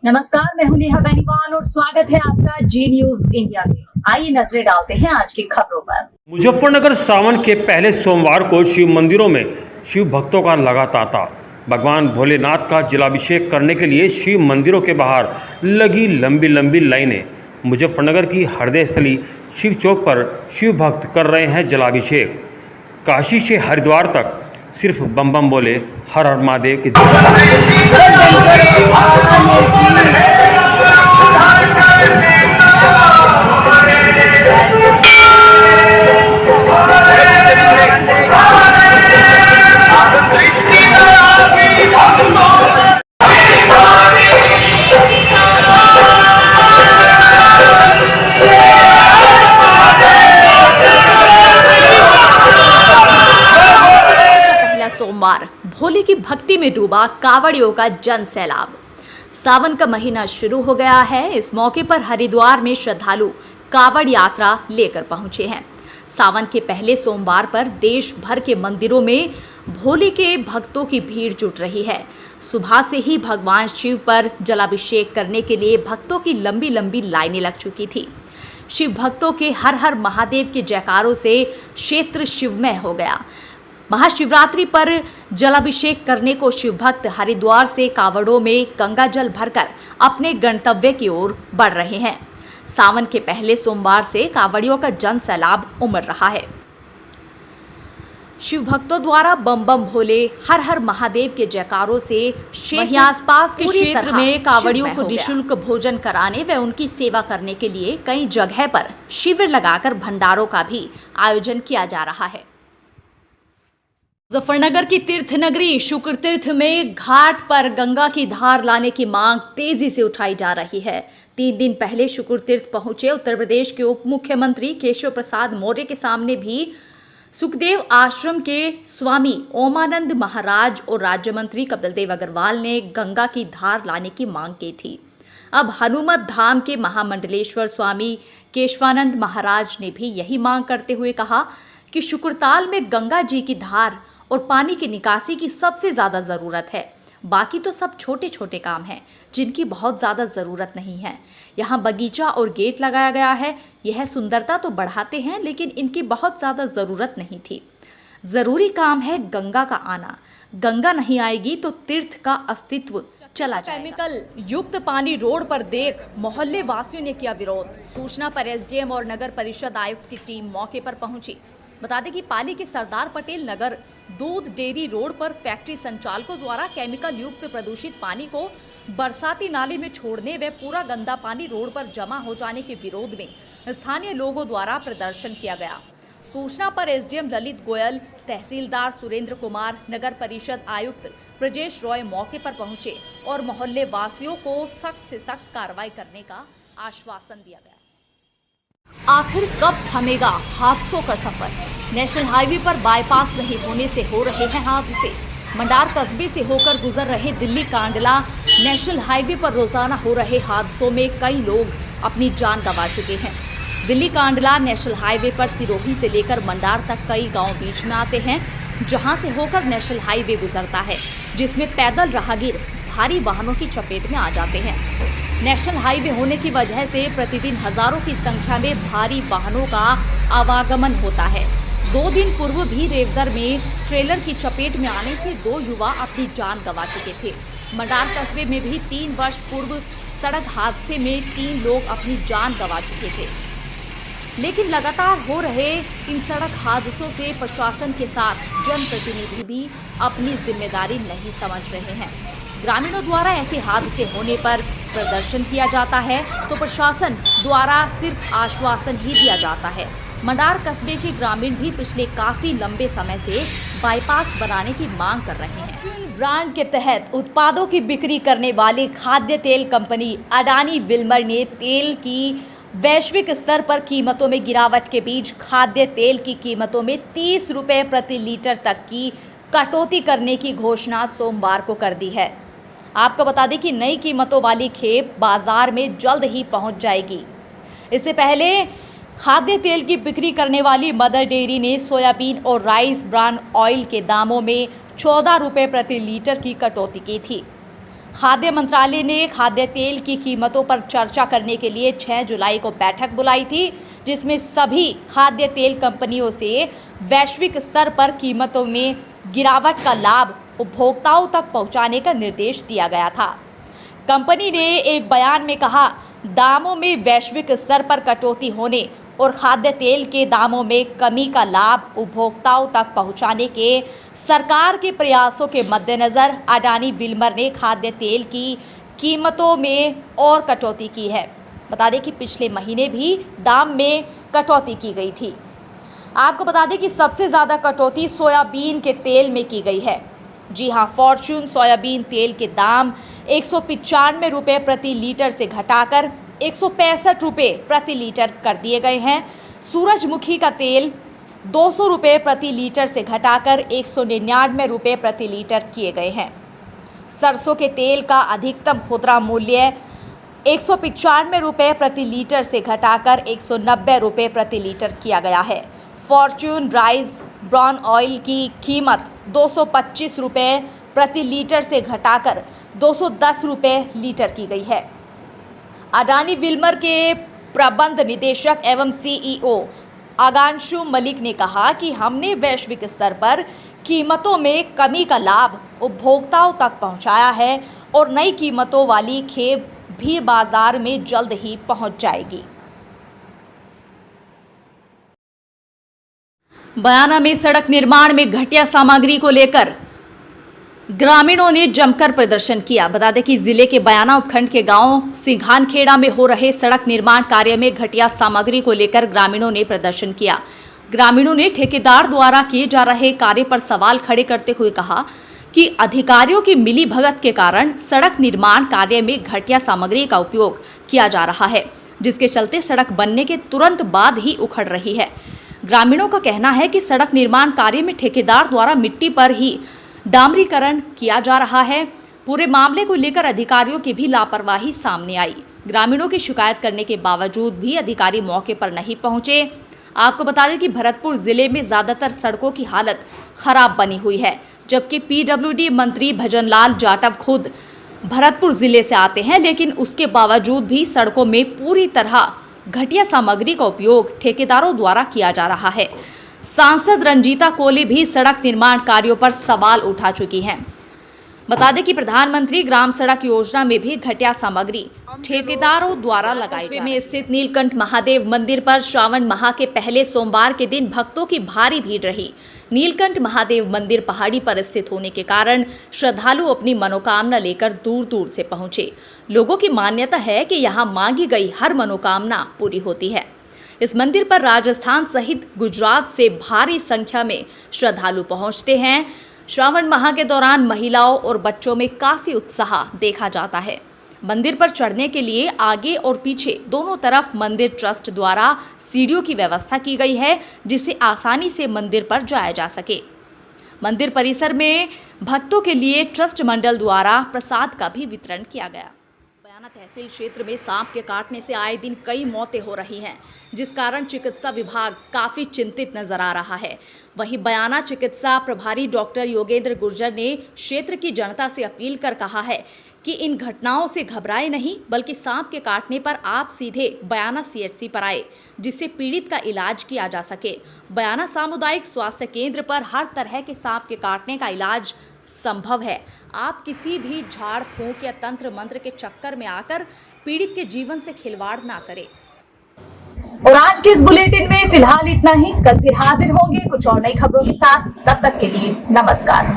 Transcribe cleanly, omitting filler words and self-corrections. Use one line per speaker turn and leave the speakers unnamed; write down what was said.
नमस्कार, मैं हूं नेहा बेनीवाल और स्वागत है आपका जी न्यूज इंडिया में। आइए नजरें डालते हैं आज की खबरों पर।
मुजफ्फरनगर सावन के पहले सोमवार को शिव मंदिरों में शिव भक्तों का लगा तांता। भगवान भोलेनाथ का जलाभिषेक करने के लिए शिव मंदिरों के बाहर लगी लंबी लंबी लाइनें। मुजफ्फरनगर की हृदय स्थली शिव चौक पर शिव भक्त कर रहे हैं जलाभिषेक। काशी से हरिद्वार तक सिर्फ बम बम बोले हर हर महादेव के
सोमवार भोले की भक्ति में डूबा कांवड़ियों का जन सैलाब। सावन का महीना शुरू हो गया है। इस मौके पर हरिद्वार में श्रद्धालु कांवड़ यात्रा लेकर पहुंचे हैं। सावन के पहले सोमवार पर देश भर के मंदिरों में भोले के भक्तों की भीड़ जुट रही है। सुबह से ही भगवान शिव पर जलाभिषेक करने के लिए भक्तों की लंबी लंबी लाइनें लग चुकी थी। शिव भक्तों के हर हर महादेव के जयकारों से क्षेत्र शिवमय हो गया। महाशिवरात्रि पर जलाभिषेक करने को शिव भक्त हरिद्वार से कांवड़ों में गंगा जल भरकर अपने गंतव्य की ओर बढ़ रहे हैं। सावन के पहले सोमवार से कांवड़ियों का जन सैलाब उमड़ रहा है। शिव भक्तों द्वारा बम बम भोले हर हर महादेव के जयकारों से वहीं आसपास के क्षेत्र में कांवड़ियों को निःशुल्क भोजन कराने व उनकी सेवा करने के लिए कई जगह पर शिविर लगाकर भंडारों का भी आयोजन किया जा रहा है। मुजफ्फरनगर की तीर्थ नगरी शुक्र तीर्थ में घाट पर गंगा की धार लाने की मांग तेजी से उठाई जा रही है। 3 दिन पहले शुक्र तीर्थ पहुंचे उत्तर प्रदेश के उप मुख्यमंत्री केशव प्रसाद मौर्य के सामने भी सुखदेव आश्रम के स्वामी ओमानंद महाराज और राज्य मंत्री कपिल देव अग्रवाल ने गंगा की धार लाने की मांग की थी। अब हनुमत धाम के महामंडलेश्वर स्वामी केशवानंद महाराज ने भी यही मांग करते हुए कहा कि शुक्रताल में गंगा जी की धार और पानी की निकासी की सबसे ज़्यादा ज़रूरत है। बाकी तो सब छोटे छोटे काम हैं जिनकी बहुत ज़्यादा ज़रूरत नहीं है। यहाँ बगीचा और गेट लगाया गया है। यह सुंदरता तो बढ़ाते हैं लेकिन इनकी बहुत ज़्यादा ज़रूरत नहीं थी। ज़रूरी काम है गंगा का आना। गंगा नहीं आएगी तो तीर्थ का अस्तित्व चला जाएगा। केमिकल युक्त पानी रोड पर देख मोहल्ले वासियों ने किया विरोध। सूचना पर एसडीएम और नगर परिषद आयुक्त की टीम मौके पर पहुंची। बता दें कि पाली के सरदार पटेल नगर दूध डेयरी रोड पर फैक्ट्री संचालकों द्वारा केमिकल युक्त प्रदूषित पानी को बरसाती नाले में छोड़ने व पूरा गंदा पानी रोड पर जमा हो जाने के विरोध में स्थानीय लोगों द्वारा प्रदर्शन किया गया। सूचना पर एसडीएम ललित गोयल, तहसीलदार सुरेंद्र कुमार, नगर परिषद आयुक्त ब्रजेश रॉय मौके पर पहुंचे और मोहल्ले वासियों को सख्त से सख्त कार्रवाई करने का आश्वासन दिया गया। आखिर कब थमेगा हादसों का सफर? नेशनल हाईवे पर बाईपास नहीं होने से हो रहे हैं हादसे। मंडार कस्बे से होकर गुजर रहे दिल्ली कांडला नेशनल हाईवे पर रोजाना हो रहे हादसों में कई लोग अपनी जान गंवा चुके हैं। दिल्ली कांडला नेशनल हाईवे पर सिरोही से लेकर मंडार तक कई गांव बीच में आते हैं, जहां से होकर नेशनल हाईवे गुजरता है, जिसमें पैदल राहगीर भारी वाहनों की चपेट में आ जाते हैं। नेशनल हाईवे होने की वजह से प्रतिदिन हजारों की संख्या में भारी वाहनों का आवागमन होता है। 2 दिन पूर्व भी रेवदर में ट्रेलर की चपेट में आने से 2 युवा अपनी जान गंवा चुके थे। मंडार कस्बे में भी 3 वर्ष पूर्व सड़क हादसे में 3 लोग अपनी जान गंवा चुके थे। लेकिन लगातार हो रहे इन सड़क हादसों से प्रशासन के साथ जनप्रतिनिधि भी अपनी जिम्मेदारी नहीं समझ रहे हैं। ग्रामीणों द्वारा ऐसे हादसे होने पर प्रदर्शन किया जाता है तो प्रशासन द्वारा सिर्फ आश्वासन ही दिया जाता है। मंडार कस्बे के ग्रामीण भी पिछले काफी लंबे समय से बाईपास बनाने की मांग कर रहे हैं। फॉर्च्यून ब्रांड के तहत उत्पादों की बिक्री करने वाली खाद्य तेल कंपनी अडानी विल्मर ने तेल की वैश्विक स्तर पर कीमतों में गिरावट के बीच खाद्य तेल की कीमतों में 30 रुपये प्रति लीटर तक की कटौती करने की घोषणा सोमवार को कर दी है। आपको बता दें कि नई कीमतों वाली खेप बाजार में जल्द ही पहुंच जाएगी। इससे पहले खाद्य तेल की बिक्री करने वाली मदर डेयरी ने सोयाबीन और राइस ब्रान ऑयल के दामों में 14 रुपये प्रति लीटर की कटौती की थी। खाद्य मंत्रालय ने खाद्य तेल की कीमतों पर चर्चा करने के लिए 6 जुलाई को बैठक बुलाई थी, जिसमें सभी खाद्य तेल कंपनियों से वैश्विक स्तर पर कीमतों में गिरावट का लाभ उपभोक्ताओं तक पहुंचाने का निर्देश दिया गया था। कंपनी ने एक बयान में कहा, दामों में वैश्विक स्तर पर कटौती होने और खाद्य तेल के दामों में कमी का लाभ उपभोक्ताओं तक पहुंचाने के सरकार के प्रयासों के मद्देनज़र अडानी विल्मर ने खाद्य तेल की कीमतों में और कटौती की है। बता दें कि पिछले महीने भी दाम में कटौती की गई थी। आपको बता दें कि सबसे ज़्यादा कटौती सोयाबीन के तेल में की गई है। जी हाँ, फॉर्च्यून सोयाबीन तेल के दाम 195 रुपये प्रति लीटर से घटाकर 165 रुपये प्रति लीटर कर दिए गए हैं। सूरजमुखी का तेल 200 रुपये प्रति लीटर से घटाकर 199 रुपये प्रति लीटर किए गए हैं। सरसों के तेल का अधिकतम खुदरा मूल्य 195 रुपये प्रति लीटर से घटाकर 190 रुपये प्रति लीटर किया गया है। फॉर्च्यून राइस ब्राउन ऑयल की कीमत 225 रुपये प्रति लीटर से घटाकर 210 रुपये लीटर की गई है। अडानी विल्मर के प्रबंध निदेशक एवं सीईओ आगांशु मलिक ने कहा कि हमने वैश्विक स्तर पर कीमतों में कमी का लाभ उपभोक्ताओं तक पहुंचाया है और नई कीमतों वाली खेप भी बाजार में जल्द ही पहुंच जाएगी। बयाना में सड़क निर्माण में घटिया सामग्री को लेकर ग्रामीणों ने जमकर प्रदर्शन किया। बता दें कि जिले के बयाना उपखंड के गांव सिंघानखेड़ा में हो रहे सड़क निर्माण कार्य में घटिया सामग्री को लेकर ग्रामीणों ने प्रदर्शन किया। ग्रामीणों ने ठेकेदार द्वारा किए जा रहे कार्य पर सवाल खड़े करते हुए कहा कि अधिकारियों की मिलीभगत के कारण सड़क निर्माण कार्य में घटिया सामग्री का उपयोग किया जा रहा है, जिसके चलते सड़क बनने के तुरंत बाद ही उखड़ रही है। ग्रामीणों का कहना है कि सड़क निर्माण कार्य में ठेकेदार द्वारा मिट्टी पर ही डामरीकरण किया जा रहा है। पूरे मामले को लेकर अधिकारियों की भी लापरवाही सामने आई। ग्रामीणों की शिकायत करने के बावजूद भी अधिकारी मौके पर नहीं पहुंचे। आपको बता दें कि भरतपुर जिले में ज्यादातर सड़कों की हालत खराब बनी हुई है, जबकि पीडब्ल्यूडी मंत्री भजनलाल जाटव खुद भरतपुर जिले से आते हैं, लेकिन उसके बावजूद भी सड़कों में पूरी तरह घटिया सामग्री का उपयोग ठेकेदारों द्वारा किया जा रहा है। सांसद रंजीता कोली भी सड़क निर्माण कार्यों पर सवाल उठा चुकी हैं। बता दें कि प्रधानमंत्री ग्राम सड़क योजना में भी घटिया सामग्री ठेकेदारों द्वारा लगाई जा रही है। में स्थित नीलकंठ महादेव मंदिर पर श्रावण माह के पहले सोमवार के दिन भक्तों की भारी भीड़ रही। नीलकंठ महादेव मंदिर पहाड़ी पर स्थित होने के कारण श्रद्धालु अपनी मनोकामना लेकर दूर दूर से पहुंचे। लोगों की मान्यता है कि यहाँ मांगी गई हर मनोकामना पूरी होती है। इस मंदिर पर राजस्थान सहित गुजरात से भारी संख्या में श्रद्धालु पहुंचते हैं। श्रावण माह के दौरान महिलाओं और बच्चों में काफी उत्साह देखा जाता है। मंदिर पर चढ़ने के लिए आगे और पीछे दोनों तरफ मंदिर ट्रस्ट द्वारा सीढ़ियों की व्यवस्था की गई है, जिससे आसानी से मंदिर पर जाया जा सके। मंदिर परिसर में भक्तों के लिए ट्रस्ट मंडल द्वारा प्रसाद का भी वितरण किया गया। बयाना तहसील क्षेत्र में सांप के काटने से आए दिन कई मौतें हो रही हैं, जिस कारण चिकित्सा विभाग काफी चिंतित नजर आ रहा है। वहीं बयाना चिकित्सा प्रभारी डॉक्टर योगेंद्र गुर्जर ने क्षेत्र की जनता से अपील कर कहा है कि इन घटनाओं से घबराए नहीं, बल्कि सांप के काटने पर आप सीधे बयाना सीएचसी पर आए, जिससे पीड़ित का इलाज किया जा सके। बयाना सामुदायिक स्वास्थ्य केंद्र पर हर तरह के सांप के काटने का इलाज संभव है। आप किसी भी झाड़ फूंक या तंत्र मंत्र के चक्कर में आकर पीड़ित के जीवन से खिलवाड़ ना करें।
और आज के इस बुलेटिन में फिलहाल इतना ही। कल फिर हाजिर होंगे कुछ और नई खबरों के साथ। तब तक के लिए नमस्कार।